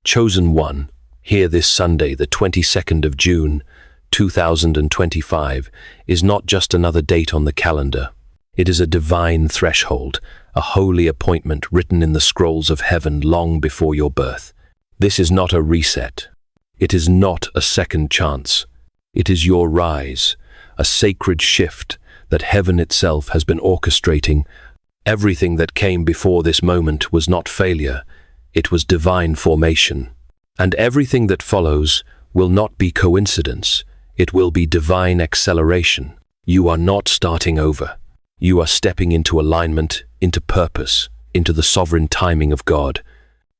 Chosen one, here this Sunday, the 22nd of June, 2025, is not just another date on the calendar. It is a divine threshold, a holy appointment written in the scrolls of heaven long before your birth. This is not a reset. It is not a second chance. It is your rise, a sacred shift that heaven itself has been orchestrating. Everything that came before this moment was not failure. It was divine formation. And everything that follows will not be coincidence. It will be divine acceleration. You are not starting over. You are stepping into alignment, into purpose, into the sovereign timing of God.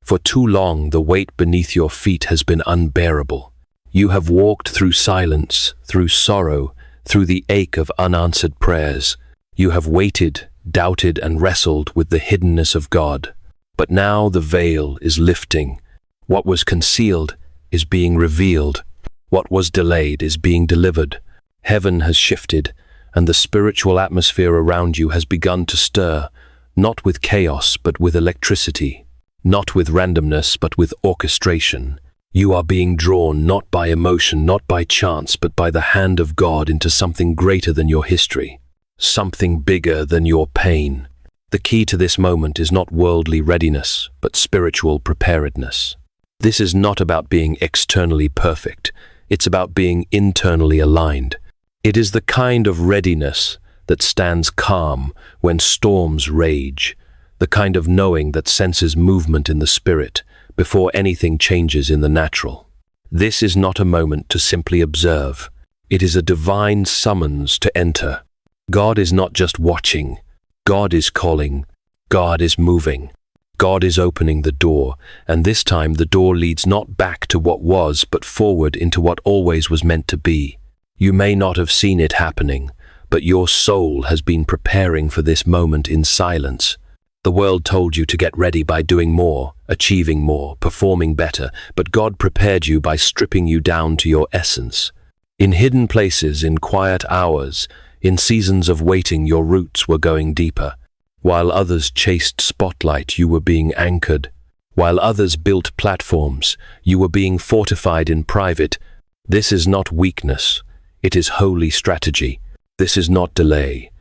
For too long, the weight beneath your feet has been unbearable. You have walked through silence, through sorrow, through the ache of unanswered prayers. You have waited, doubted, and wrestled with the hiddenness of God. But now the veil is lifting. What was concealed is being revealed. What was delayed is being delivered. Heaven has shifted, and the spiritual atmosphere around you has begun to stir, not with chaos, but with electricity, not with randomness, but with orchestration. You are being drawn not by emotion, not by chance, but by the hand of God into something greater than your history, something bigger than your pain. The key to this moment is not worldly readiness, but spiritual preparedness. This is not about being externally perfect. It's about being internally aligned. It is the kind of readiness that stands calm when storms rage, the kind of knowing that senses movement in the spirit before anything changes in the natural. This is not a moment to simply observe. It is a divine summons to enter. God is not just watching. God is calling. God is moving. God is opening the door, and this time the door leads not back to what was, but forward into what always was meant to be. You may not have seen it happening, but your soul has been preparing for this moment in silence. The world told you to get ready by doing more, achieving more, performing better, but God prepared you by stripping you down to your essence. In hidden places, in quiet hours, in seasons of waiting, your roots were going deeper. While others chased spotlight, you were being anchored. While others built platforms, you were being fortified in private. This is not weakness. It is holy strategy. This is not delay.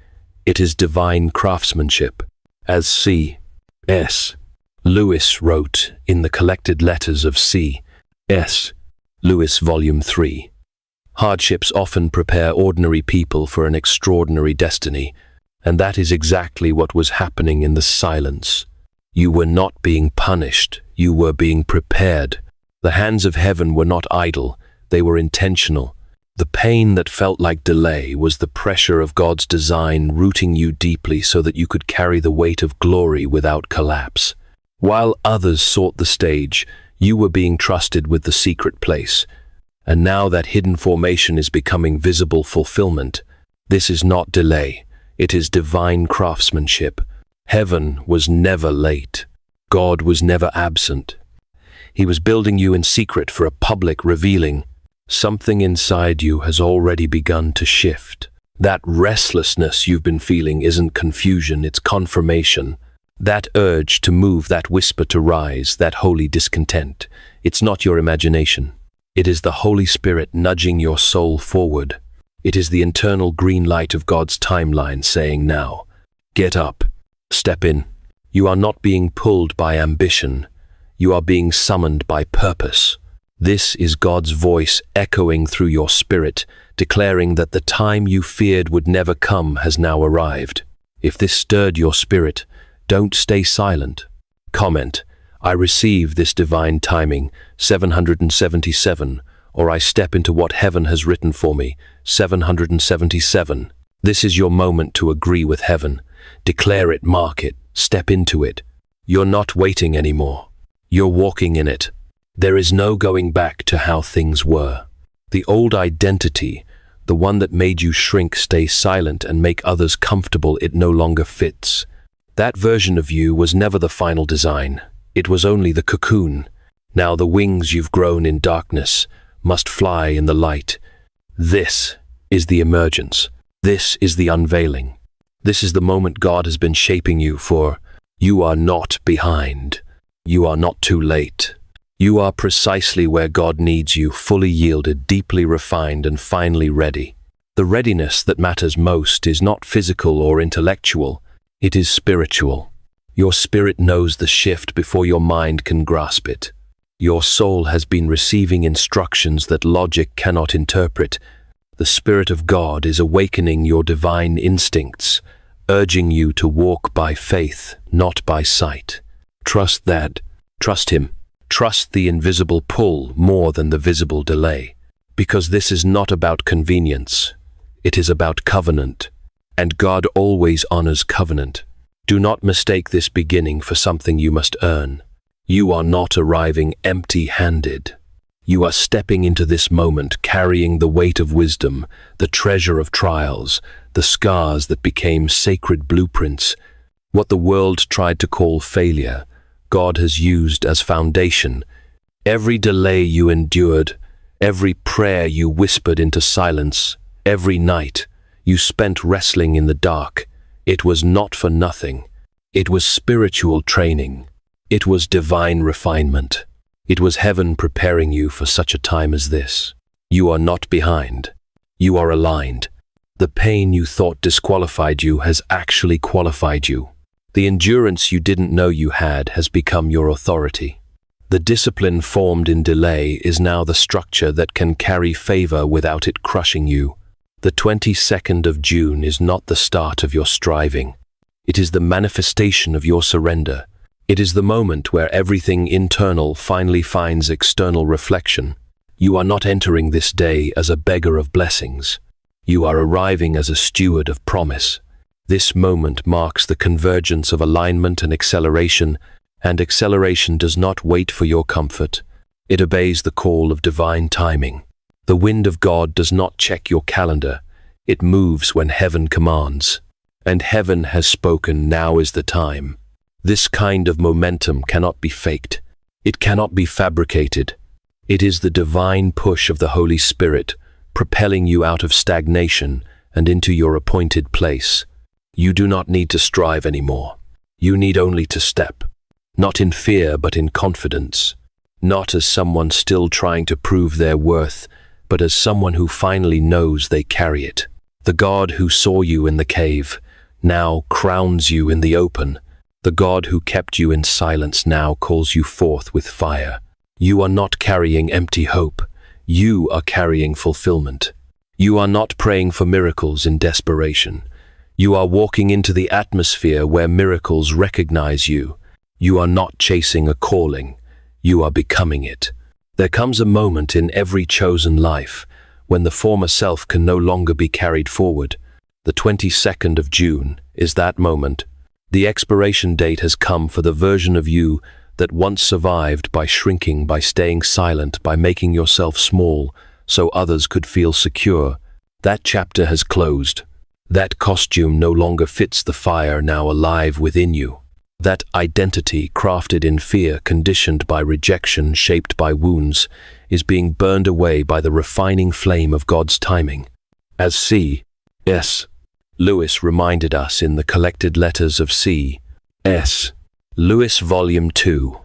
It is divine craftsmanship. As C.S. Lewis wrote in the collected letters of C.S. Lewis, Volume 3, hardships often prepare ordinary people for an extraordinary destiny, and that is exactly what was happening in the silence. You were not being punished, you were being prepared. The hands of heaven were not idle, they were intentional. The pain that felt like delay was the pressure of God's design rooting you deeply so that you could carry the weight of glory without collapse. While others sought the stage, you were being trusted with the secret place. And now that hidden formation is becoming visible fulfillment. This is not delay. It is divine craftsmanship. Heaven was never late. God was never absent. He was building you in secret for a public revealing. Something inside you has already begun to shift. That restlessness you've been feeling isn't confusion, it's confirmation. That urge to move, that whisper to rise, that holy discontent, it's not your imagination. It is the Holy Spirit nudging your soul forward. It is the internal green light of God's timeline saying now, get up, step in. You are not being pulled by ambition. You are being summoned by purpose. This is God's voice echoing through your spirit, declaring that the time you feared would never come has now arrived. If this stirred your spirit, don't stay silent. Comment, I receive this divine timing, 777, or I step into what heaven has written for me, 777. This is your moment to agree with heaven. Declare it, mark it, step into it. You're not waiting anymore. You're walking in it. There is no going back to how things were. The old identity, the one that made you shrink, stay silent, and make others comfortable, it no longer fits. That version of you was never the final design. It was only the cocoon. Now the wings you've grown in darkness must fly in the light. This is the emergence. This is the unveiling. This is the moment God has been shaping you for. You are not behind. You are not too late. You are precisely where God needs you, fully yielded, deeply refined, and finally ready. The readiness that matters most is not physical or intellectual, it is spiritual. Your spirit knows the shift before your mind can grasp it. Your soul has been receiving instructions that logic cannot interpret. The Spirit of God is awakening your divine instincts, urging you to walk by faith, not by sight. Trust that. Trust Him. Trust the invisible pull more than the visible delay. Because this is not about convenience. It is about covenant. And God always honors covenant. Do not mistake this beginning for something you must earn. You are not arriving empty-handed. You are stepping into this moment carrying the weight of wisdom, the treasure of trials, the scars that became sacred blueprints. What the world tried to call failure, God has used as foundation. Every delay you endured, every prayer you whispered into silence, every night you spent wrestling in the dark, it was not for nothing. It was spiritual training. It was divine refinement. It was heaven preparing you for such a time as this. You are not behind. You are aligned. The pain you thought disqualified you has actually qualified you. The endurance you didn't know you had has become your authority. The discipline formed in delay is now the structure that can carry favor without it crushing you. The 22nd of June is not the start of your striving. It is the manifestation of your surrender. It is the moment where everything internal finally finds external reflection. You are not entering this day as a beggar of blessings. You are arriving as a steward of promise. This moment marks the convergence of alignment and acceleration does not wait for your comfort. It obeys the call of divine timing. The wind of God does not check your calendar. It moves when heaven commands. And heaven has spoken, now is the time. This kind of momentum cannot be faked. It cannot be fabricated. It is the divine push of the Holy Spirit, propelling you out of stagnation and into your appointed place. You do not need to strive anymore. You need only to step. Not in fear, but in confidence. Not as someone still trying to prove their worth, but as someone who finally knows they carry it. The God who saw you in the cave now crowns you in the open. The God who kept you in silence now calls you forth with fire. You are not carrying empty hope. You are carrying fulfillment. You are not praying for miracles in desperation. You are walking into the atmosphere where miracles recognize you. You are not chasing a calling. You are becoming it. There comes a moment in every chosen life when the former self can no longer be carried forward. The 22nd of June is that moment. The expiration date has come for the version of you that once survived by shrinking, by staying silent, by making yourself small so others could feel secure. That chapter has closed. That costume no longer fits the fire now alive within you. That identity, crafted in fear, conditioned by rejection, shaped by wounds, is being burned away by the refining flame of God's timing. As C.S. Lewis reminded us in the collected letters of C.S. Lewis, Volume 2.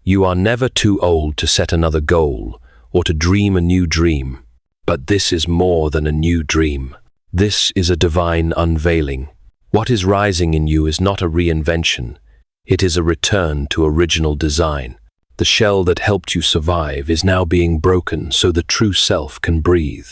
You are never too old to set another goal or to dream a new dream, but this is more than a new dream. This is a divine unveiling. What is rising in you is not a reinvention. It is a return to original design. The shell that helped you survive is now being broken so the true self can breathe.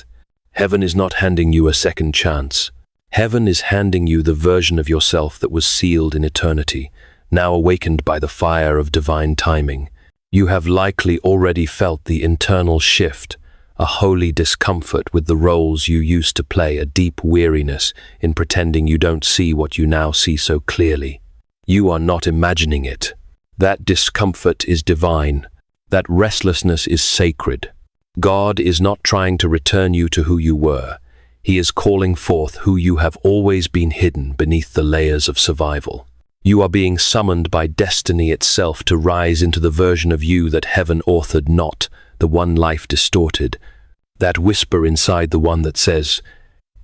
Heaven is not handing you a second chance. Heaven is handing you the version of yourself that was sealed in eternity, now awakened by the fire of divine timing. You have likely already felt the internal shift, a holy discomfort with the roles you used to play, a deep weariness in pretending you don't see what you now see so clearly. You are not imagining it. That discomfort is divine. That restlessness is sacred. God is not trying to return you to who you were. He is calling forth who you have always been hidden beneath the layers of survival. You are being summoned by destiny itself to rise into the version of you that heaven authored, not the one life distorted. That whisper inside the one that says,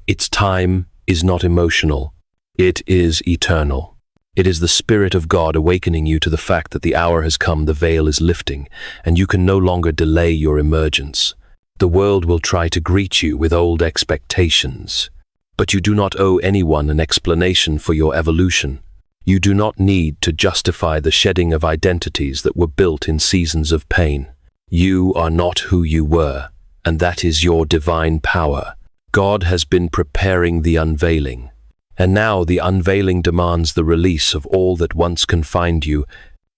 "Its time is not emotional, it is eternal." It is the Spirit of God awakening you to the fact that the hour has come, the veil is lifting, and you can no longer delay your emergence. The world will try to greet you with old expectations, but you do not owe anyone an explanation for your evolution. You do not need to justify the shedding of identities that were built in seasons of pain. You are not who you were, and that is your divine power. God has been preparing the unveiling, and now the unveiling demands the release of all that once confined you.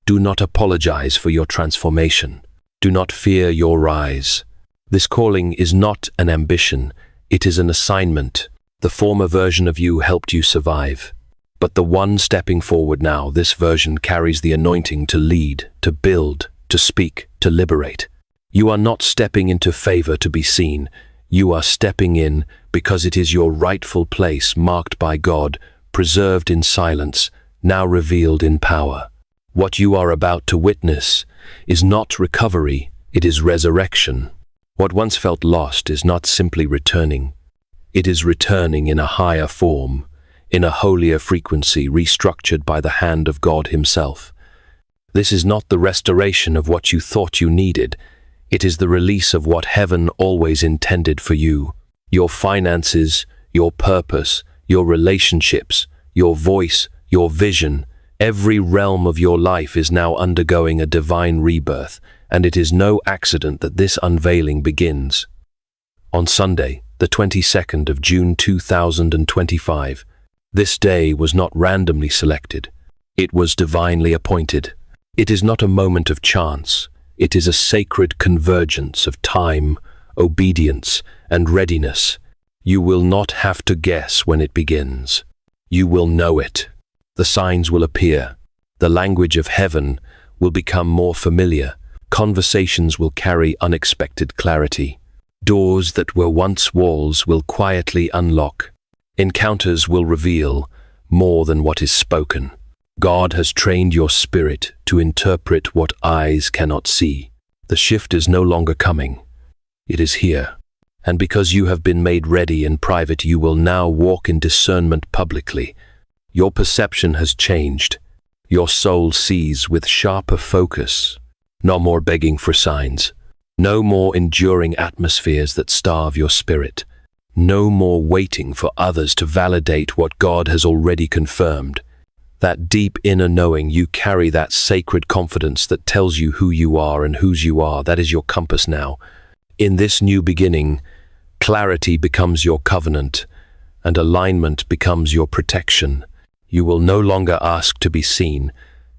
Do not apologize for your transformation. Do not fear your rise. This calling is not an ambition, it is an assignment. The former version of you helped you survive. But the one stepping forward now, this version carries the anointing to lead, to build, to speak, to liberate. You are not stepping into favor to be seen. You are stepping in because it is your rightful place, marked by God, preserved in silence, now revealed in power. What you are about to witness is not recovery, it is resurrection. What once felt lost is not simply returning. It is returning in a higher form, in a holier frequency restructured by the hand of God Himself. This is not the restoration of what you thought you needed. It is the release of what heaven always intended for you. Your finances, your purpose, your relationships, your voice, your vision, every realm of your life is now undergoing a divine rebirth, and it is no accident that this unveiling begins. On Sunday, the 22nd of June 2025, this day was not randomly selected. It was divinely appointed. It is not a moment of chance. It is a sacred convergence of time, obedience, and readiness. You will not have to guess when it begins. You will know it. The signs will appear. The language of heaven will become more familiar. Conversations will carry unexpected clarity. Doors that were once walls will quietly unlock. Encounters will reveal more than what is spoken. God has trained your spirit to interpret what eyes cannot see. The shift is no longer coming. It is here. And because you have been made ready in private, you will now walk in discernment publicly. Your perception has changed. Your soul sees with sharper focus. No more begging for signs. No more enduring atmospheres that starve your spirit. No more waiting for others to validate what God has already confirmed. That deep inner knowing, you carry that sacred confidence that tells you who you are and whose you are. That is your compass now. In this new beginning, clarity becomes your covenant, and alignment becomes your protection. You will no longer ask to be seen,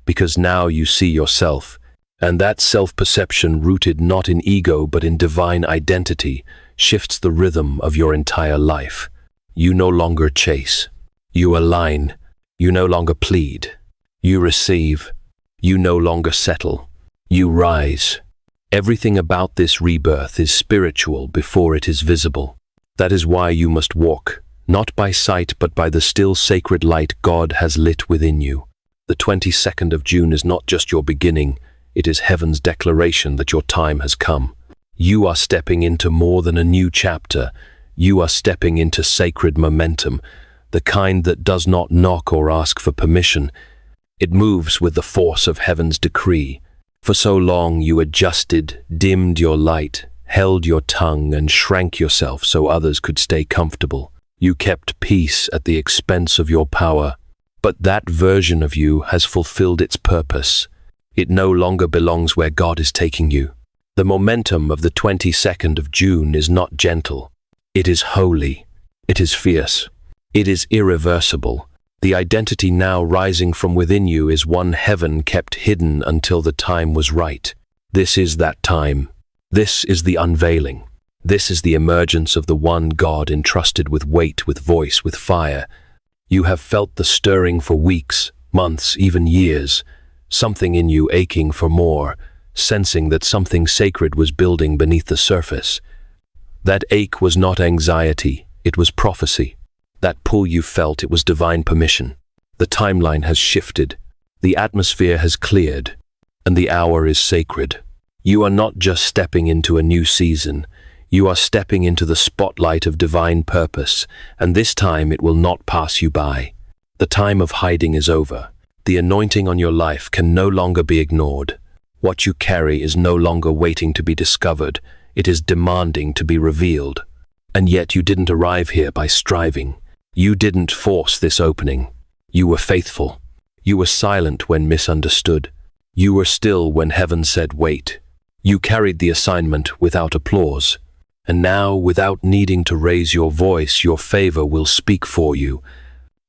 because now you see yourself, and that self-perception, rooted not in ego but in divine identity, shifts the rhythm of your entire life. You no longer chase. You align. You no longer plead. You receive. You no longer settle. You rise. Everything about this rebirth is spiritual before it is visible. That is why you must walk, not by sight but by the still sacred light God has lit within you. The 22nd of June is not just your beginning, it is heaven's declaration that your time has come. You are stepping into more than a new chapter. You are stepping into sacred momentum, the kind that does not knock or ask for permission. It moves with the force of heaven's decree. For so long you adjusted, dimmed your light, held your tongue, and shrank yourself so others could stay comfortable. You kept peace at the expense of your power. But that version of you has fulfilled its purpose. It no longer belongs where God is taking you. The momentum of the 22nd of June is not gentle. It is holy. It is fierce. It is irreversible. The identity now rising from within you is one heaven kept hidden until the time was right. This is that time. This is the unveiling. This is the emergence of the one God entrusted with weight, with voice, with fire. You have felt the stirring for weeks, months, even years. Something in you aching for more, sensing that something sacred was building beneath the surface. That ache was not anxiety, it was prophecy. That pull you felt, it was divine permission. The timeline has shifted, the atmosphere has cleared, and the hour is sacred. You are not just stepping into a new season, you are stepping into the spotlight of divine purpose, and this time it will not pass you by. The time of hiding is over. The anointing on your life can no longer be ignored. What you carry is no longer waiting to be discovered. It is demanding to be revealed. And yet you didn't arrive here by striving. You didn't force this opening. You were faithful. You were silent when misunderstood. You were still when heaven said wait. You carried the assignment without applause. And now, without needing to raise your voice, your favor will speak for you.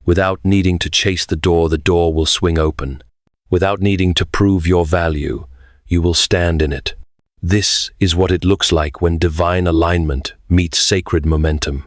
Without needing to chase the door will swing open. Without needing to prove your value, you will stand in it. This is what it looks like when divine alignment meets sacred momentum.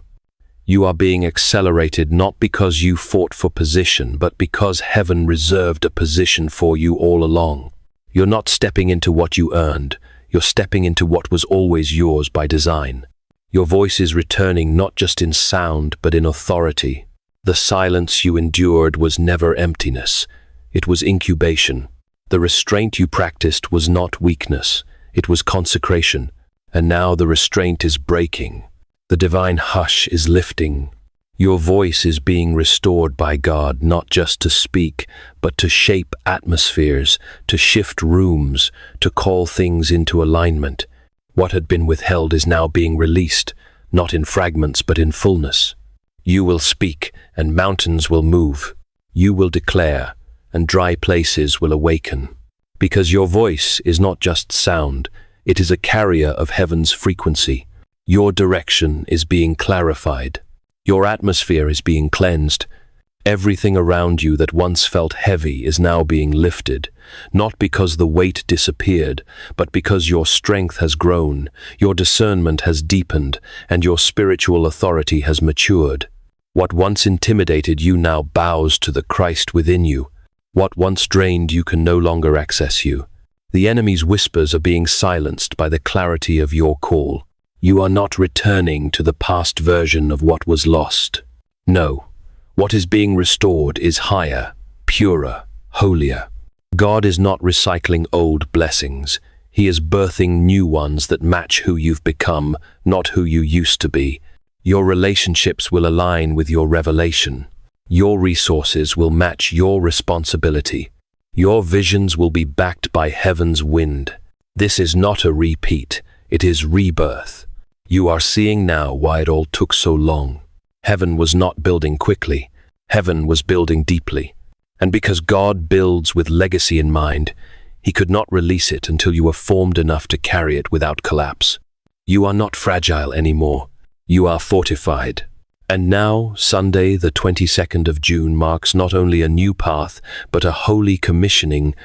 You are being accelerated not because you fought for position, but because heaven reserved a position for you all along. You're not stepping into what you earned. You're stepping into what was always yours by design. Your voice is returning not just in sound, but in authority. The silence you endured was never emptiness. It was incubation. The restraint you practiced was not weakness. It was consecration. And now the restraint is breaking. The divine hush is lifting. Your voice is being restored by God, not just to speak, but to shape atmospheres, to shift rooms, to call things into alignment. What had been withheld is now being released, not in fragments, but in fullness. You will speak, and mountains will move. You will declare, and dry places will awaken. Because your voice is not just sound, it is a carrier of heaven's frequency. Your direction is being clarified. Your atmosphere is being cleansed. Everything around you that once felt heavy is now being lifted, not because the weight disappeared, but because your strength has grown, your discernment has deepened, and your spiritual authority has matured. What once intimidated you now bows to the Christ within you. What once drained you can no longer access you. The enemy's whispers are being silenced by the clarity of your call. You are not returning to the past version of what was lost. No, what is being restored is higher, purer, holier. God is not recycling old blessings. He is birthing new ones that match who you've become, not who you used to be. Your relationships will align with your revelation. Your resources will match your responsibility. Your visions will be backed by heaven's wind. This is not a repeat, it is rebirth. You are seeing now why it all took so long. Heaven was not building quickly. Heaven was building deeply. And because God builds with legacy in mind, He could not release it until you were formed enough to carry it without collapse. You are not fragile anymore. You are fortified. And now, Sunday, the 22nd of June, marks not only a new path, but a holy commissioning.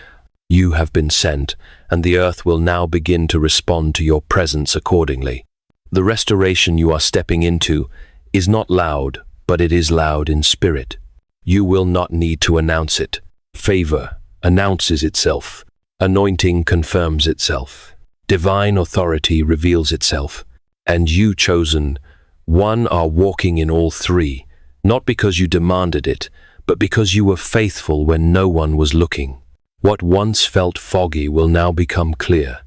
You have been sent, and the earth will now begin to respond to your presence accordingly. The restoration you are stepping into is not loud, but it is loud in spirit. You will not need to announce it. Favor announces itself. Anointing confirms itself. Divine authority reveals itself. And you, chosen one, are walking in all three, not because you demanded it, but because you were faithful when no one was looking. What once felt foggy will now become clear.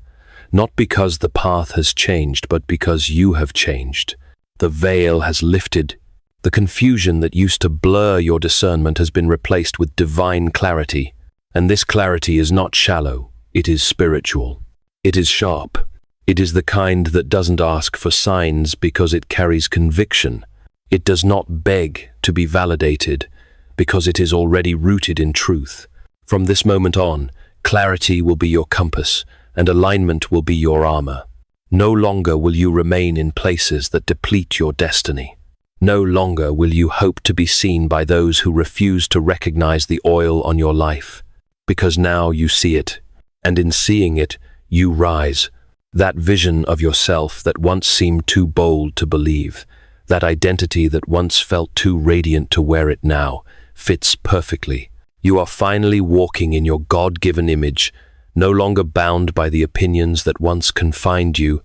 Not because the path has changed, but because you have changed. The veil has lifted. The confusion that used to blur your discernment has been replaced with divine clarity. And this clarity is not shallow, it is spiritual. It is sharp. It is the kind that doesn't ask for signs because it carries conviction. It does not beg to be validated because it is already rooted in truth. From this moment on, clarity will be your compass, and alignment will be your armor. No longer will you remain in places that deplete your destiny. No longer will you hope to be seen by those who refuse to recognize the oil on your life, because now you see it, and in seeing it, you rise. That vision of yourself that once seemed too bold to believe, that identity that once felt too radiant to wear it now, fits perfectly. You are finally walking in your God-given image, no longer bound by the opinions that once confined you.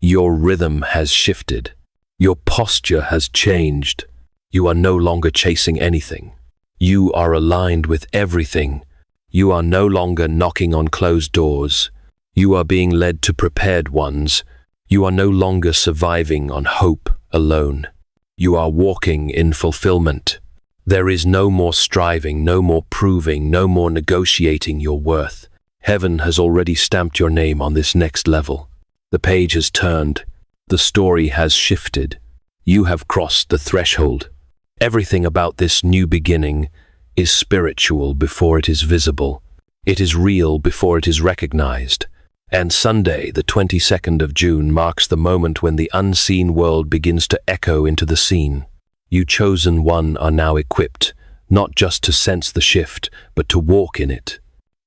Your rhythm has shifted. Your posture has changed. You are no longer chasing anything. You are aligned with everything. You are no longer knocking on closed doors. You are being led to prepared ones. You are no longer surviving on hope alone. You are walking in fulfillment. There is no more striving, no more proving, no more negotiating your worth. Heaven has already stamped your name on this next level. The page has turned. The story has shifted. You have crossed the threshold. Everything about this new beginning is spiritual before it is visible. It is real before it is recognized. And Sunday, the 22nd of June, marks the moment when the unseen world begins to echo into the seen. You chosen one are now equipped, not just to sense the shift, but to walk in it.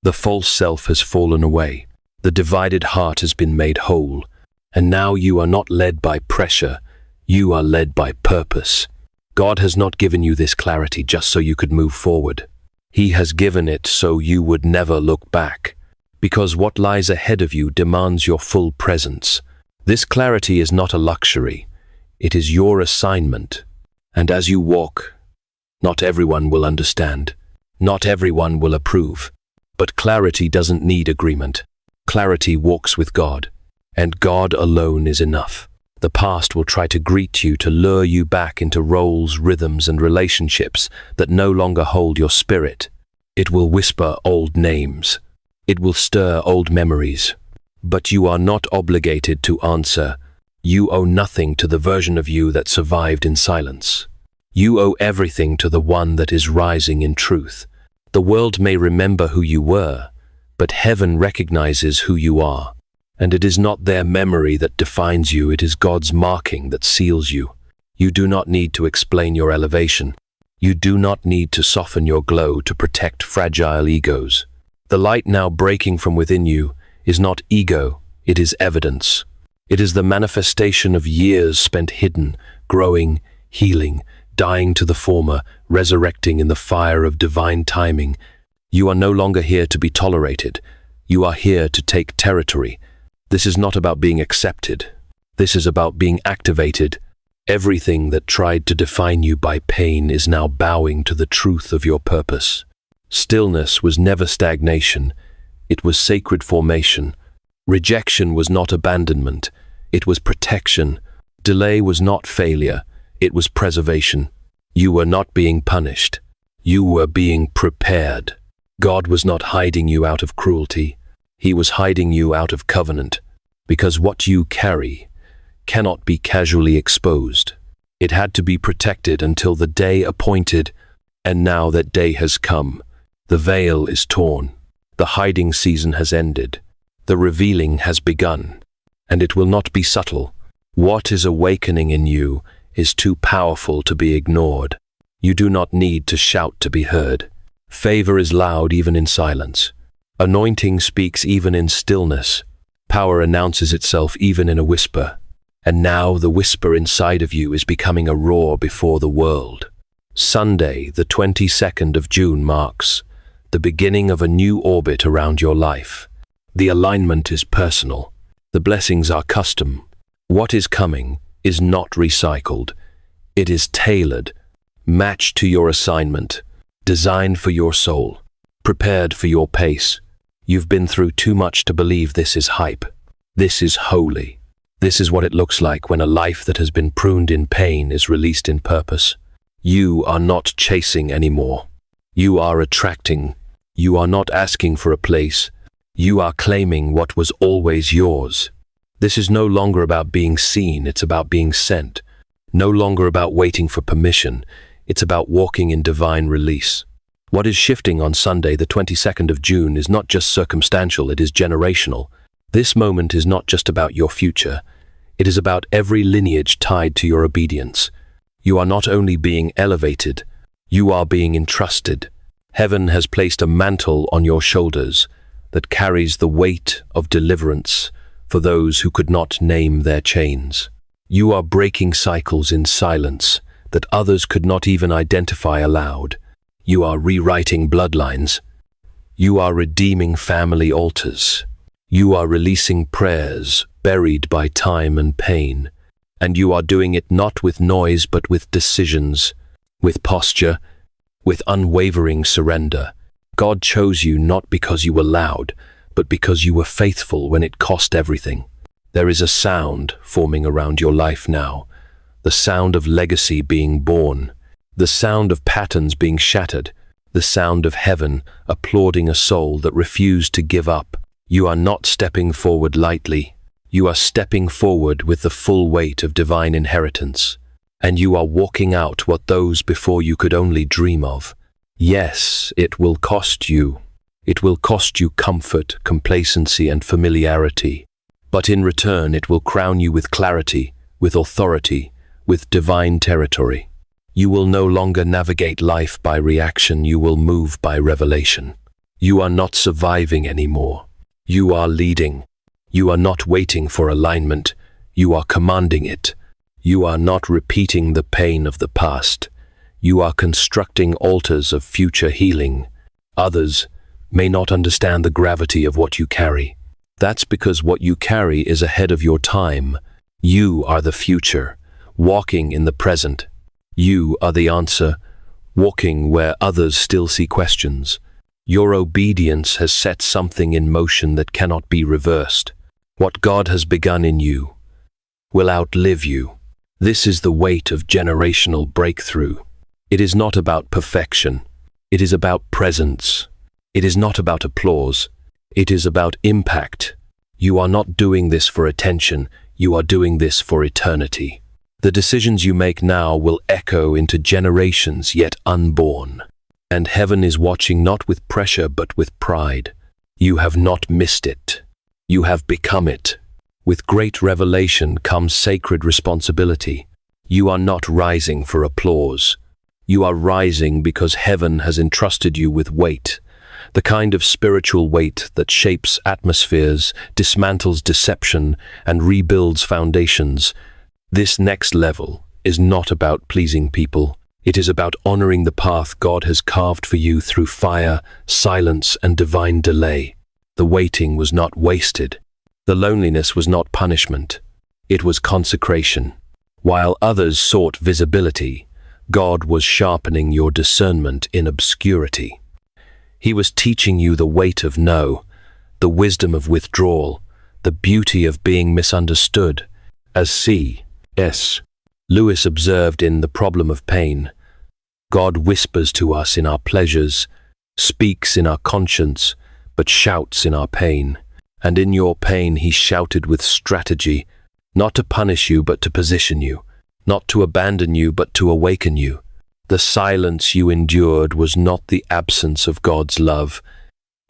The false self has fallen away. The divided heart has been made whole. And now you are not led by pressure. You are led by purpose. God has not given you this clarity just so you could move forward. He has given it so you would never look back. Because what lies ahead of you demands your full presence. This clarity is not a luxury. It is your assignment. And as you walk, not everyone will understand. Not everyone will approve. But clarity doesn't need agreement. Clarity walks with God. And God alone is enough. The past will try to greet you to lure you back into roles, rhythms, and relationships that no longer hold your spirit. It will whisper old names. It will stir old memories. But you are not obligated to answer. You owe nothing to the version of you that survived in silence. You owe everything to the one that is rising in truth. The world may remember who you were, but heaven recognizes who you are. And it is not their memory that defines you, it is God's marking that seals you. You do not need to explain your elevation. You do not need to soften your glow to protect fragile egos. The light now breaking from within you is not ego, it is evidence. It is the manifestation of years spent hidden, growing, healing, dying to the former, resurrecting in the fire of divine timing. You are no longer here to be tolerated. You are here to take territory. This is not about being accepted. This is about being activated. Everything that tried to define you by pain is now bowing to the truth of your purpose. Stillness was never stagnation. It was sacred formation. Rejection was not abandonment. It was protection. Delay was not failure. It was preservation. You were not being punished. You were being prepared. God was not hiding you out of cruelty. He was hiding you out of covenant, because what you carry cannot be casually exposed. It had to be protected until the day appointed, and now that day has come. The veil is torn. The hiding season has ended. The revealing has begun, and it will not be subtle. What is awakening in you is too powerful to be ignored. You do not need to shout to be heard. Favor is loud even in silence. Anointing speaks even in stillness. Power announces itself even in a whisper. And now the whisper inside of you is becoming a roar before the world. Sunday, the 22nd of June marks the beginning of a new orbit around your life. The alignment is personal. The blessings are custom. What is coming is not recycled. It is tailored, matched to your assignment, designed for your soul, prepared for your pace. You've been through too much to believe this is hype. This is holy. This is what it looks like when a life that has been pruned in pain is released in purpose. You are not chasing anymore. You are attracting. You are not asking for a place. You are claiming what was always yours. This is no longer about being seen, it's about being sent. No longer about waiting for permission, it's about walking in divine release. What is shifting on Sunday, the 22nd of June, is not just circumstantial, it is generational. This moment is not just about your future. It is about every lineage tied to your obedience. You are not only being elevated, you are being entrusted. Heaven has placed a mantle on your shoulders that carries the weight of deliverance for those who could not name their chains. You are breaking cycles in silence that others could not even identify aloud. You are rewriting bloodlines. You are redeeming family altars. You are releasing prayers buried by time and pain. And you are doing it not with noise but with decisions, with posture, with unwavering surrender. God chose you not because you were loud, but because you were faithful when it cost everything. There is a sound forming around your life now, the sound of legacy being born. the sound of patterns being shattered, the sound of heaven applauding a soul that refused to give up. You are not stepping forward lightly. You are stepping forward with the full weight of divine inheritance, and you are walking out what those before you could only dream of. Yes, it will cost you. It will cost you comfort, complacency, and familiarity. But in return, it will crown you with clarity, with authority, with divine territory. You will no longer navigate life by reaction, you will move by revelation. You are not surviving anymore. You are leading. You are not waiting for alignment, you are commanding it. You are not repeating the pain of the past. You are constructing altars of future healing. Others may not understand the gravity of what you carry. That's because what you carry is ahead of your time. You are the future, walking in the present. You are the answer, walking where others still see questions. Your obedience has set something in motion that cannot be reversed. What God has begun in you will outlive you. This is the weight of generational breakthrough. It is not about perfection. It is about presence. It is not about applause. It is about impact. You are not doing this for attention. You are doing this for eternity. The decisions you make now will echo into generations yet unborn. And heaven is watching not with pressure but with pride. You have not missed it. You have become it. With great revelation comes sacred responsibility. You are not rising for applause. You are rising because heaven has entrusted you with weight, the kind of spiritual weight that shapes atmospheres, dismantles deception, and rebuilds foundations. This next level is not about pleasing people. It is about honoring the path God has carved for you through fire, silence, and divine delay. The waiting was not wasted. The loneliness was not punishment. It was consecration. While others sought visibility, God was sharpening your discernment in obscurity. He was teaching you the weight of no, the wisdom of withdrawal, the beauty of being misunderstood. As C.S. Lewis observed in The Problem of Pain, God whispers to us in our pleasures, speaks in our conscience, but shouts in our pain. And in your pain he shouted with strategy, not to punish you but to position you, not to abandon you but to awaken you. The silence you endured was not the absence of God's love.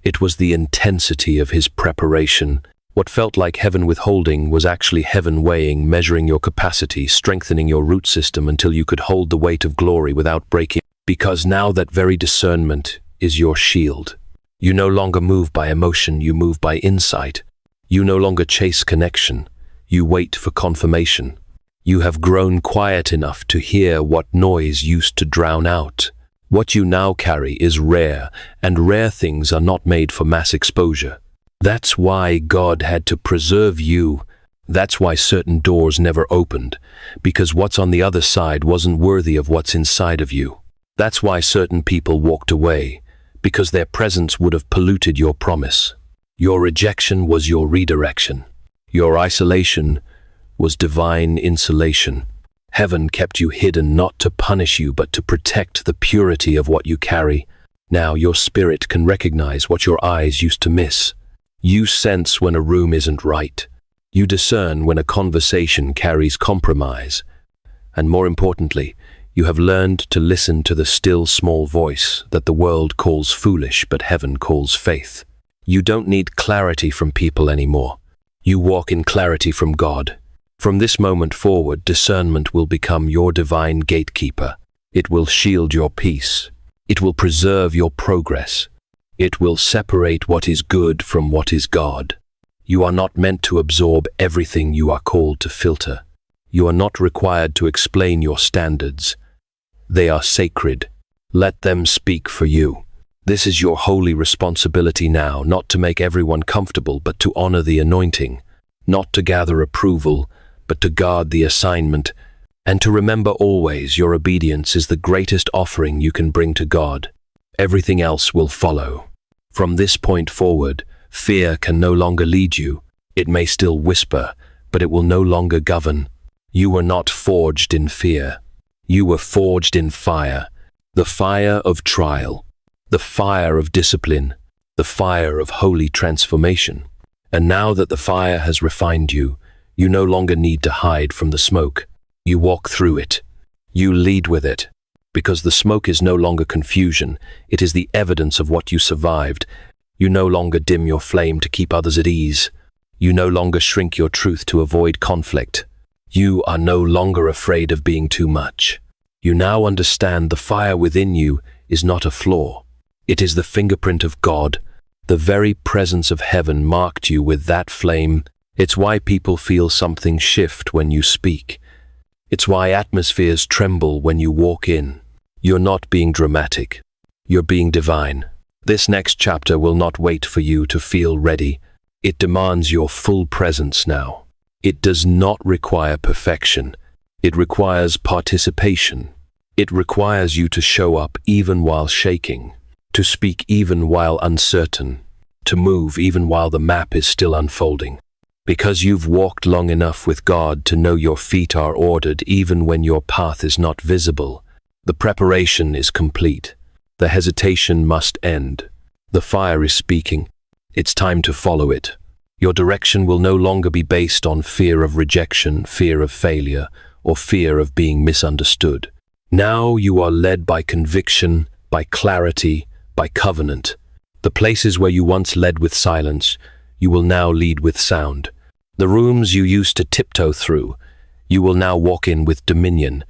It was the intensity of his preparation. What felt like heaven withholding was actually heaven weighing, measuring your capacity, strengthening your root system until you could hold the weight of glory without breaking. Because now that very discernment is your shield. You no longer move by emotion, you move by insight. You no longer chase connection, you wait for confirmation. You have grown quiet enough to hear what noise used to drown out. What you now carry is rare, and rare things are not made for mass exposure. That's why God had to preserve you. That's why certain doors never opened, because what's on the other side wasn't worthy of what's inside of you. That's why certain people walked away, because their presence would have polluted your promise. Your rejection was your redirection. Your isolation was divine insulation. Heaven kept you hidden not to punish you but to protect the purity of what you carry. Now your spirit can recognize what your eyes used to miss. You sense when a room isn't right. You discern when a conversation carries compromise. And more importantly, you have learned to listen to the still small voice that the world calls foolish but heaven calls faith. You don't need clarity from people anymore. You walk in clarity from God. From this moment forward, discernment will become your divine gatekeeper. It will shield your peace. It will preserve your progress. It will separate what is good from what is God. You are not meant to absorb everything you are called to filter. You are not required to explain your standards. They are sacred. Let them speak for you. This is your holy responsibility now, not to make everyone comfortable, but to honor the anointing, not to gather approval, but to guard the assignment, and to remember always your obedience is the greatest offering you can bring to God. Everything else will follow. From this point forward, fear can no longer lead you. It may still whisper, but it will no longer govern. You were not forged in fear. You were forged in fire, the fire of trial, the fire of discipline, the fire of holy transformation. And now that the fire has refined you, you no longer need to hide from the smoke. You walk through it. You lead with it. Because the smoke is no longer confusion, it is the evidence of what you survived. You no longer dim your flame to keep others at ease. You no longer shrink your truth to avoid conflict. You are no longer afraid of being too much. You now understand the fire within you is not a flaw. It is the fingerprint of God. The very presence of heaven marked you with that flame. It's why people feel something shift when you speak. It's why atmospheres tremble when you walk in. You're not being dramatic. You're being divine. This next chapter will not wait for you to feel ready. It demands your full presence now. It does not require perfection. It requires participation. It requires you to show up even while shaking, to speak even while uncertain, to move even while the map is still unfolding. Because you've walked long enough with God to know your feet are ordered even when your path is not visible. The preparation is complete. The hesitation must end. The fire is speaking. It's time to follow it. Your direction will no longer be based on fear of rejection, fear of failure, or fear of being misunderstood. Now you are led by conviction, by clarity, by covenant. The places where you once led with silence, you will now lead with sound. The rooms you used to tiptoe through, you will now walk in with dominion.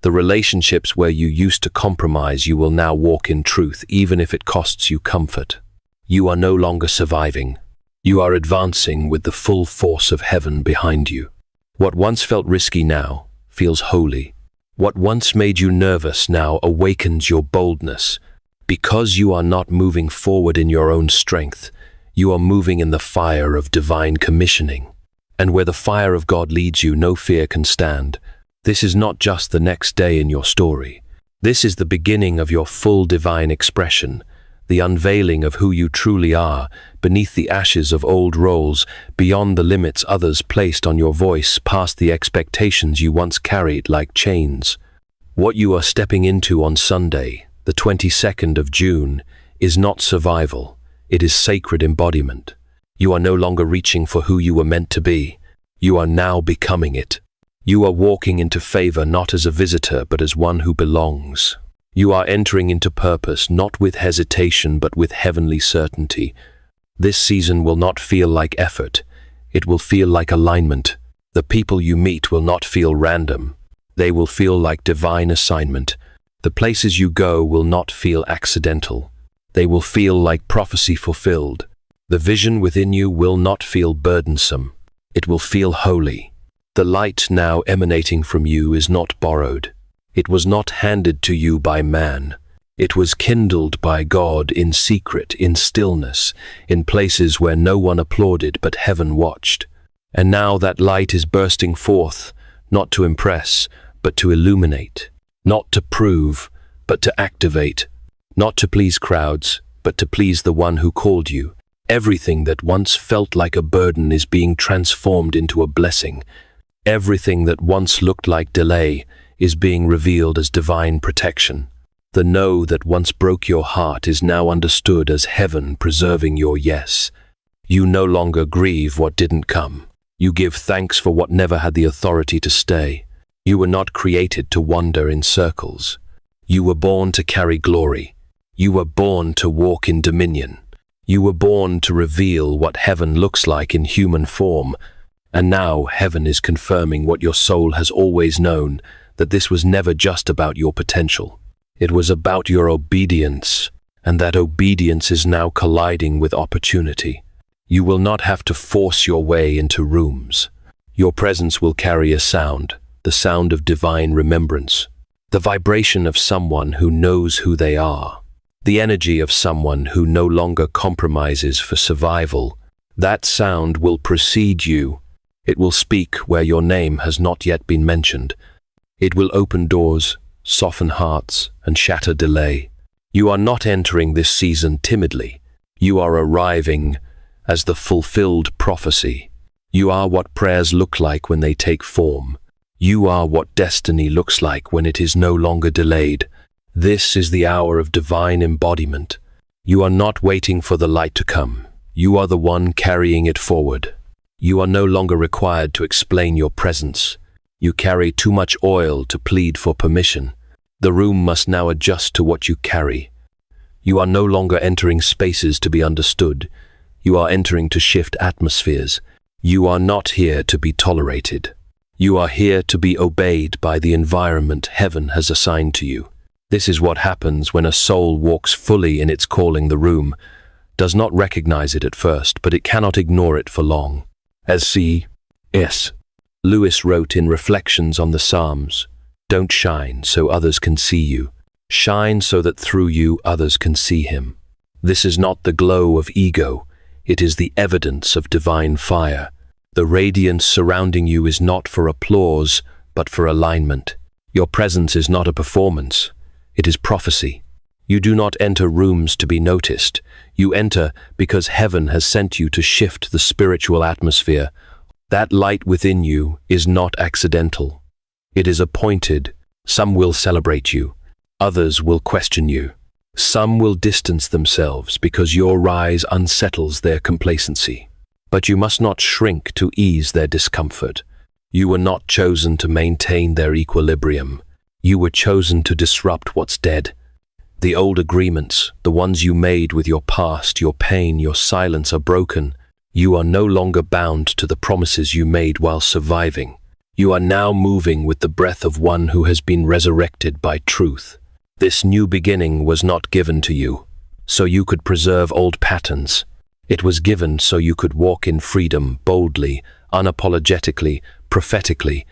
The relationships where you used to compromise, you will now walk in truth, even if it costs you comfort. You are no longer surviving. You are advancing with the full force of heaven behind you. What once felt risky now feels holy. What once made you nervous now awakens your boldness. Because you are not moving forward in your own strength, you are moving in the fire of divine commissioning. And where the fire of God leads you, no fear can stand. This is not just the next day in your story. This is the beginning of your full divine expression, the unveiling of who you truly are, beneath the ashes of old roles, beyond the limits others placed on your voice, past the expectations you once carried like chains. What you are stepping into on Sunday, the 22nd of June, is not survival. It is sacred embodiment. You are no longer reaching for who you were meant to be. You are now becoming it. You are walking into favor not as a visitor, but as one who belongs. You are entering into purpose, not with hesitation, but with heavenly certainty. This season will not feel like effort. It will feel like alignment. The people you meet will not feel random. They will feel like divine assignment. The places you go will not feel accidental. They will feel like prophecy fulfilled. The vision within you will not feel burdensome. It will feel holy. The light now emanating from you is not borrowed. It was not handed to you by man. It was kindled by God in secret, in stillness, in places where no one applauded but heaven watched. And now that light is bursting forth, not to impress, but to illuminate, not to prove, but to activate, not to please crowds, but to please the one who called you. Everything that once felt like a burden is being transformed into a blessing. Everything that once looked like delay is being revealed as divine protection. The no that once broke your heart is now understood as heaven preserving your yes. You no longer grieve what didn't come. You give thanks for what never had the authority to stay. You were not created to wander in circles. You were born to carry glory. You were born to walk in dominion. You were born to reveal what heaven looks like in human form. And now heaven is confirming what your soul has always known, that this was never just about your potential. It was about your obedience, and that obedience is now colliding with opportunity. You will not have to force your way into rooms. Your presence will carry a sound, the sound of divine remembrance, the vibration of someone who knows who they are, the energy of someone who no longer compromises for survival. That sound will precede you. It will speak where your name has not yet been mentioned. It will open doors, soften hearts, and shatter delay. You are not entering this season timidly. You are arriving as the fulfilled prophecy. You are what prayers look like when they take form. You are what destiny looks like when it is no longer delayed. This is the hour of divine embodiment. You are not waiting for the light to come. You are the one carrying it forward. You are no longer required to explain your presence. You carry too much oil to plead for permission. The room must now adjust to what you carry. You are no longer entering spaces to be understood. You are entering to shift atmospheres. You are not here to be tolerated. You are here to be obeyed by the environment heaven has assigned to you. This is what happens when a soul walks fully in its calling. The room does not recognize it at first, but it cannot ignore it for long. As C.S. Lewis wrote in Reflections on the Psalms, "Don't shine so others can see you. Shine so that through you others can see him." This is not the glow of ego. It is the evidence of divine fire. The radiance surrounding you is not for applause, but for alignment. Your presence is not a performance. It is prophecy. You do not enter rooms to be noticed. You enter because heaven has sent you to shift the spiritual atmosphere. That light within you is not accidental. It is appointed. Some will celebrate you. Others will question you. Some will distance themselves because your rise unsettles their complacency. But you must not shrink to ease their discomfort. You were not chosen to maintain their equilibrium. You were chosen to disrupt what's dead. The old agreements, the ones you made with your past, your pain, your silence are broken. You are no longer bound to the promises you made while surviving. You are now moving with the breath of one who has been resurrected by truth. This new beginning was not given to you, so you could preserve old patterns. It was given so you could walk in freedom, boldly, unapologetically, prophetically.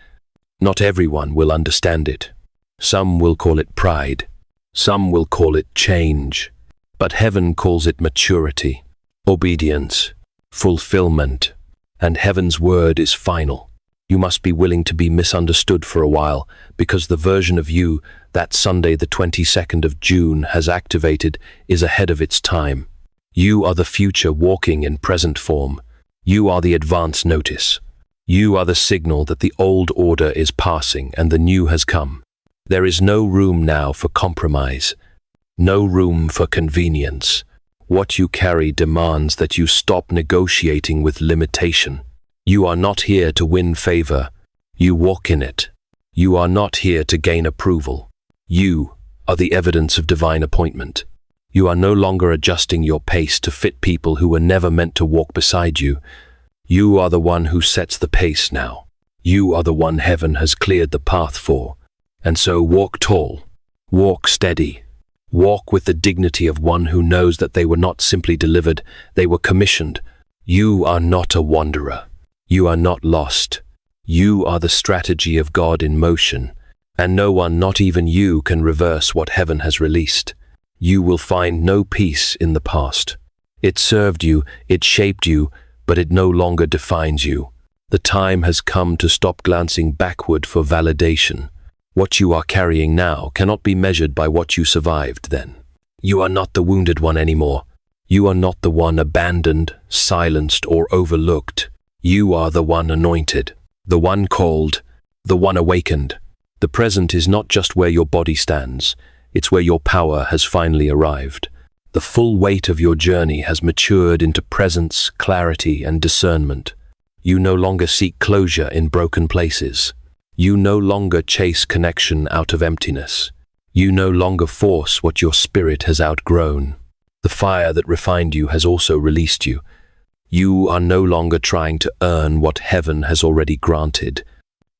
Not everyone will understand it. Some will call it pride. Some will call it change. But heaven calls it maturity, obedience, fulfillment. And heaven's word is final. You must be willing to be misunderstood for a while, because the version of you that Sunday the 22nd of June has activated is ahead of its time. You are the future walking in present form. You are the advance notice. You are the signal that the old order is passing and the new has come. There is no room now for compromise, no room for convenience. What you carry demands that you stop negotiating with limitation. You are not here to win favor. You walk in it. You are not here to gain approval. You are the evidence of divine appointment. You are no longer adjusting your pace to fit people who were never meant to walk beside you. You are the one who sets the pace now. You are the one heaven has cleared the path for. And so walk tall, walk steady, walk with the dignity of one who knows that they were not simply delivered, they were commissioned. You are not a wanderer. You are not lost. You are the strategy of God in motion, and no one, not even you, can reverse what heaven has released. You will find no peace in the past. It served you, it shaped you, but it no longer defines you. The time has come to stop glancing backward for validation. What you are carrying now cannot be measured by what you survived then. You are not the wounded one anymore. You are not the one abandoned, silenced, or overlooked. You are the one anointed, the one called, the one awakened. The present is not just where your body stands, it's where your power has finally arrived. The full weight of your journey has matured into presence, clarity, and discernment. You no longer seek closure in broken places. You no longer chase connection out of emptiness. You no longer force what your spirit has outgrown. The fire that refined you has also released you. You are no longer trying to earn what heaven has already granted.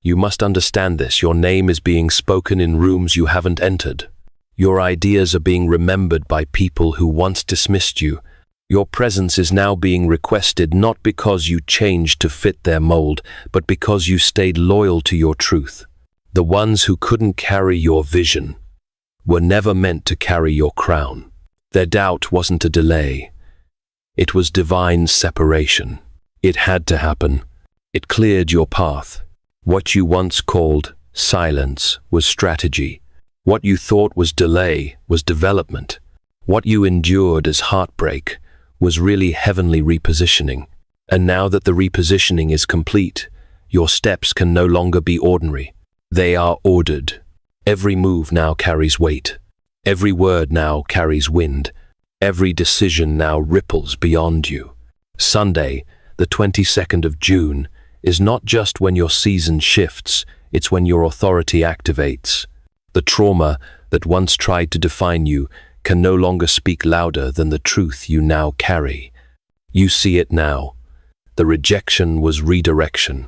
You must understand this. Your name is being spoken in rooms you haven't entered. Your ideas are being remembered by people who once dismissed you. Your presence is now being requested not because you changed to fit their mold, but because you stayed loyal to your truth. The ones who couldn't carry your vision were never meant to carry your crown. Their doubt wasn't a delay. It was divine separation. It had to happen. It cleared your path. What you once called silence was strategy. What you thought was delay was development. What you endured as heartbreak was really heavenly repositioning. And now that the repositioning is complete, Your steps can no longer be ordinary. They are ordered. Every move now carries weight. Every word now carries wind. Every decision now ripples beyond you. Sunday, the 22nd of June, is not just when your season shifts, it's when your authority activates. The trauma that once tried to define you can no longer speak louder than the truth you now carry. You see it now. The rejection was redirection.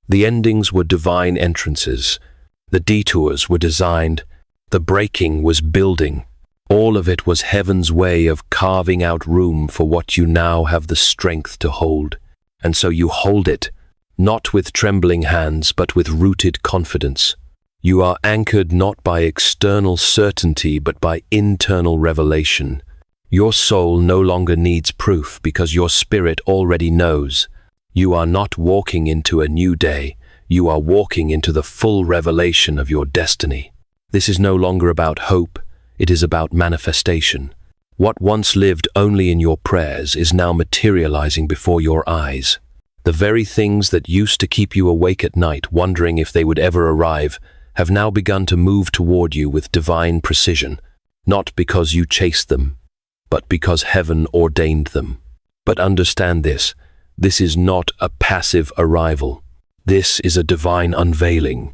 The endings were divine entrances. The detours were designed. The breaking was building. All of it was heaven's way of carving out room for what you now have the strength to hold. And so you hold it, not with trembling hands, but with rooted confidence. You are anchored not by external certainty, but by internal revelation. Your soul no longer needs proof because your spirit already knows. You are not walking into a new day. You are walking into the full revelation of your destiny. This is no longer about hope. It is about manifestation. What once lived only in your prayers is now materializing before your eyes. The very things that used to keep you awake at night, wondering if they would ever arrive, have now begun to move toward you with divine precision, not because you chased them, but because heaven ordained them. But understand this is not a passive arrival. This is a divine unveiling,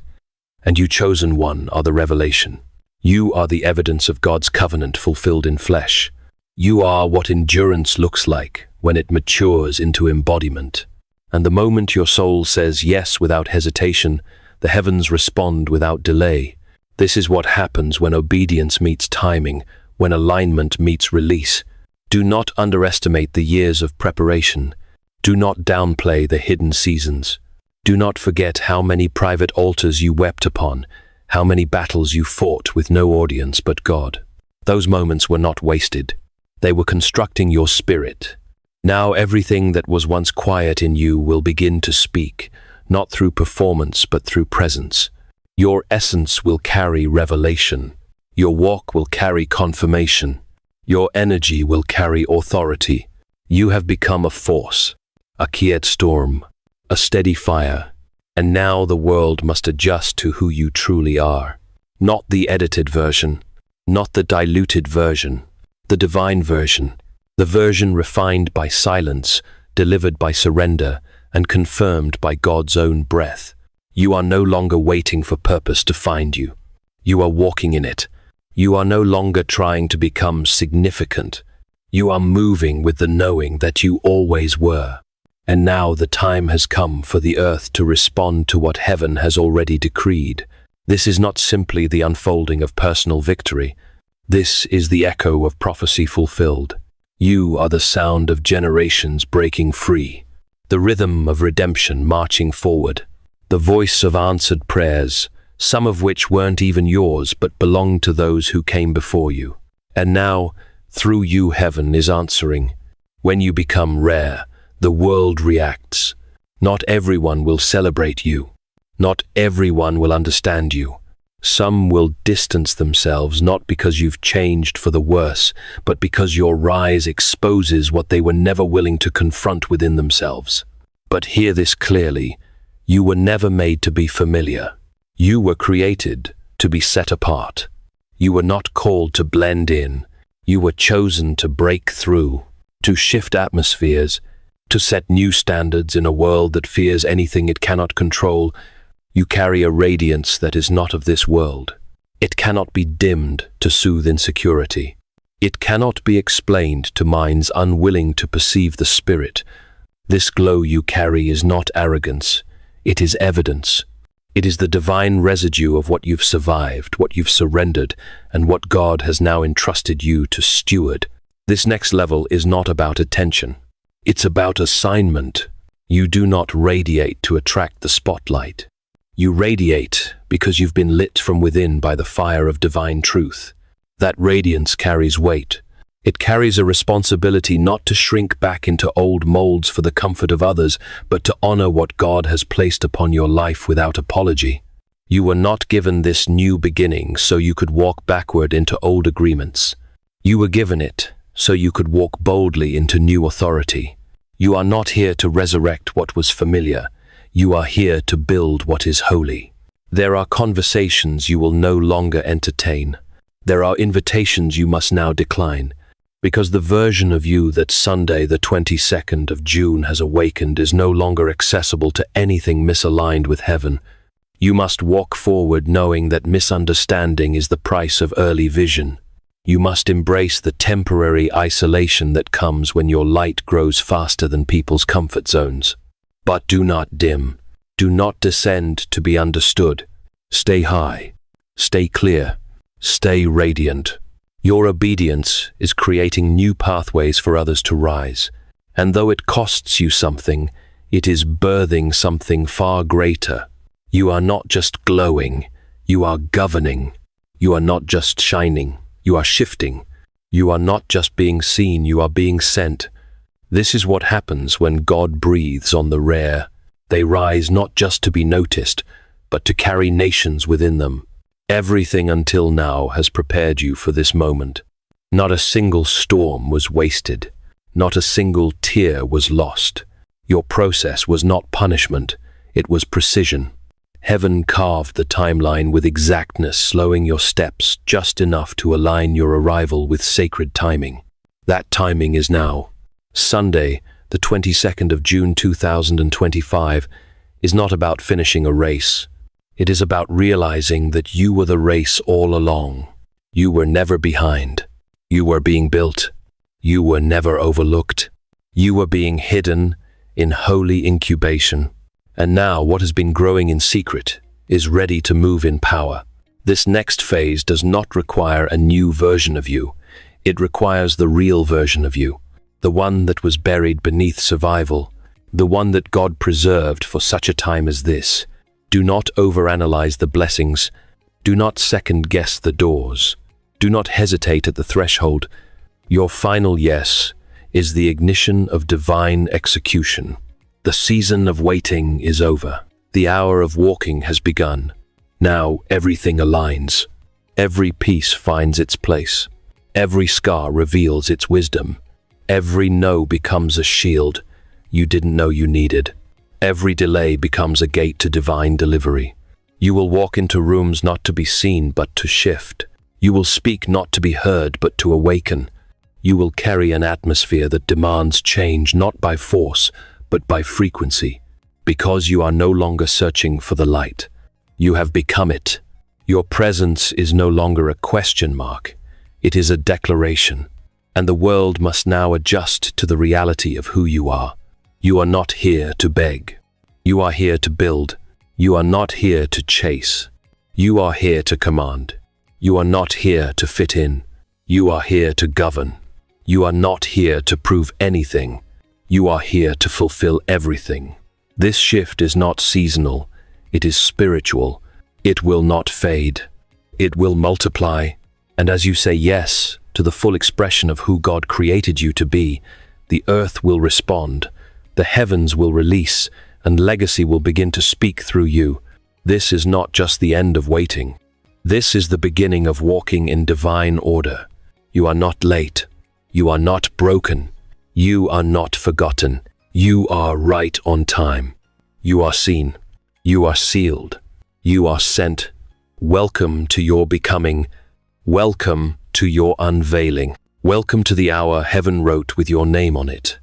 and you chosen one are the revelation. You are the evidence of God's covenant fulfilled in flesh. You are what endurance looks like when it matures into embodiment. And the moment your soul says yes without hesitation, the heavens respond without delay. This is what happens when obedience meets timing, when alignment meets release. Do not underestimate the years of preparation. Do not downplay the hidden seasons. Do not forget how many private altars you wept upon, how many battles you fought with no audience but God. Those moments were not wasted. They were constructing your spirit. Now everything that was once quiet in you will begin to speak, not through performance but through presence. Your essence will carry revelation. Your walk will carry confirmation. Your energy will carry authority. You have become a force, a quiet storm, a steady fire, and now the world must adjust to who you truly are. Not the edited version, not the diluted version, the divine version, the version refined by silence, delivered by surrender, and confirmed by God's own breath. You are no longer waiting for purpose to find you. You are walking in it. You are no longer trying to become significant. You are moving with the knowing that you always were. And now the time has come for the earth to respond to what heaven has already decreed. This is not simply the unfolding of personal victory. This is the echo of prophecy fulfilled. You are the sound of generations breaking free, the rhythm of redemption marching forward, the voice of answered prayers, some of which weren't even yours but belonged to those who came before you. And now, through you, heaven is answering. When you become rare, the world reacts. Not everyone will celebrate you. Not everyone will understand you. Some will distance themselves, not because you've changed for the worse, but because your rise exposes what they were never willing to confront within themselves. But hear this clearly. You were never made to be familiar. You were created to be set apart. You were not called to blend in. You were chosen to break through, to shift atmospheres, to set new standards in a world that fears anything it cannot control. You carry a radiance that is not of this world. It cannot be dimmed to soothe insecurity. It cannot be explained to minds unwilling to perceive the spirit. This glow you carry is not arrogance. It is evidence. It is the divine residue of what you've survived, what you've surrendered, and what God has now entrusted you to steward. This next level is not about attention. It's about assignment. You do not radiate to attract the spotlight. You radiate because you've been lit from within by the fire of divine truth. That radiance carries weight. It carries a responsibility not to shrink back into old molds for the comfort of others, but to honor what God has placed upon your life without apology. You were not given this new beginning so you could walk backward into old agreements. You were given it so you could walk boldly into new authority. You are not here to resurrect what was familiar. You are here to build what is holy. There are conversations you will no longer entertain. There are invitations you must now decline, because the version of you that Sunday, the 22nd of June, has awakened is no longer accessible to anything misaligned with heaven. You must walk forward knowing that misunderstanding is the price of early vision. You must embrace the temporary isolation that comes when your light grows faster than people's comfort zones. But do not dim. Do not descend to be understood. Stay high. Stay clear. Stay radiant. Your obedience is creating new pathways for others to rise. And though it costs you something, it is birthing something far greater. You are not just glowing, you are governing. You are not just shining, you are shifting. You are not just being seen, you are being sent. This is what happens when God breathes on the rare. They rise not just to be noticed, but to carry nations within them. Everything until now has prepared you for this moment. Not a single storm was wasted. Not a single tear was lost. Your process was not punishment, it was precision. Heaven carved the timeline with exactness, slowing your steps just enough to align your arrival with sacred timing. That timing is now. Sunday, the 22nd of June 2025, is not about finishing a race. It is about realizing that you were the race all along. You were never behind. You were being built. You were never overlooked. You were being hidden in holy incubation. And now what has been growing in secret is ready to move in power. This next phase does not require a new version of you. It requires the real version of you, the one that was buried beneath survival, the one that God preserved for such a time as this. Do not overanalyze the blessings. Do not second-guess the doors. Do not hesitate at the threshold. Your final yes is the ignition of divine execution. The season of waiting is over. The hour of walking has begun. Now everything aligns. Every piece finds its place. Every scar reveals its wisdom. Every no becomes a shield you didn't know you needed. Every delay becomes a gate to divine delivery. You will walk into rooms not to be seen, but to shift. You will speak not to be heard, but to awaken. You will carry an atmosphere that demands change, not by force, but by frequency. Because you are no longer searching for the light. You have become it. Your presence is no longer a question mark. It is a declaration. And the world must now adjust to the reality of who you are. You are not here to beg. You are here to build. You are not here to chase. You are here to command. You are not here to fit in. You are here to govern. You are not here to prove anything. You are here to fulfill everything. This shift is not seasonal. It is spiritual. It will not fade. It will multiply. And as you say yes to the full expression of who God created you to be, the earth will respond. The heavens will release, and legacy will begin to speak through you. This is not just the end of waiting. This is the beginning of walking in divine order. You are not late. You are not broken. You are not forgotten. You are right on time. You are seen. You are sealed. You are sent. Welcome to your becoming. Welcome to your unveiling. Welcome to the hour heaven wrote with your name on it.